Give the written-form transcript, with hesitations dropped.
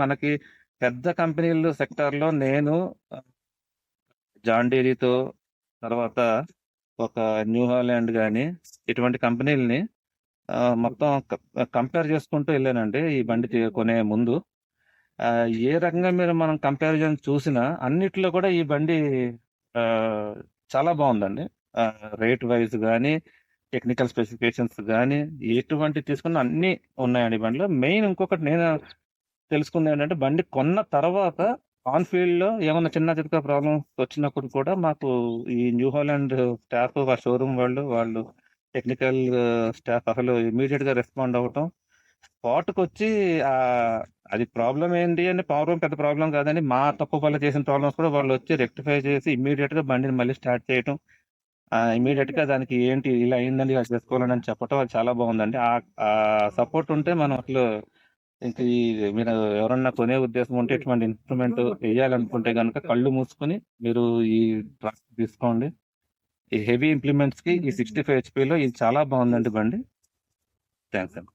మనకి పెద్ద కంపెనీలు సెక్టార్‌లో నేను జాన్ డీరీతో తర్వాత ఒక న్యూ హాలాండ్ గాని, ఇటువంటి కంపెనీలని మొత్తం కంపేర్ చేసుకుంటూ వెళ్ళానండి ఈ బండి కొనే ముందు. ఏ రకంగా మనం కంపారిజన్ చూసినా అన్నిట్లో కూడా ఈ బండి ఆహ్, చాలా బావుందండి. రేట్ వైస్ గాని, టెక్నికల్ స్పెసిఫికేషన్స్ గాని, ఎటువంటివి తీసుకున్నా అన్నీ ఉన్నాయండి ఈ బండిలో. మెయిన్ ఇంకొకటి నేను తెలుసుకుందేంటంటే, బండి కొన్న తర్వాత ఆన్ ఫీల్డ్‌లో ఏమన్నా చిన్న చితకా ప్రాబ్లమ్స్ వచ్చినప్పుడు కూడా మాకు ఈ న్యూ హాలాండ్ స్టాఫ్, ఆ షోరూమ్ వాళ్ళు టెక్నికల్ స్టాఫ్ అసలు ఇమ్మీడియేట్‌గా రెస్పాండ్ అవ్వటం. స్పాట్‌కొచ్చి అది ప్రాబ్లమ్ ఏంటి అని పెద్ద ప్రాబ్లమ్ కాదని, మా తప్పు వల్ల చేసిన ప్రాబ్లమ్స్ కూడా వాళ్ళొచ్చి రెక్టిఫై చేసి ఇమ్మీడియేట్‌గా బండిని మళ్ళీ స్టార్ట్ చేయటం. ఇమ్మీడియేట్‌గా దానికి ఏంటి ఇలా అయిందండి, ఇలా చేసుకోవాలని అని చెప్పటం అది చాలా బావుందండి. సపోర్ట్ ఉంటే మనం అసలు ఇంక మీరు ఎవరన్నా కొనే ఉద్దేశం ఉంటే ఇటువంటి ఇన్స్ట్రుమెంట్ ఎయ్యాలనుకుంటే గనక కళ్ళు మూసుకొని మీరు ఈ ట్రక్ తీసుకోండి. ఈ హెవీ ఇంప్లిమెంట్స్‌కి ఈ 65 హెచ్‌పిలో ఇది చాలా బావుందండి బండి. థాంక్స్ అండి.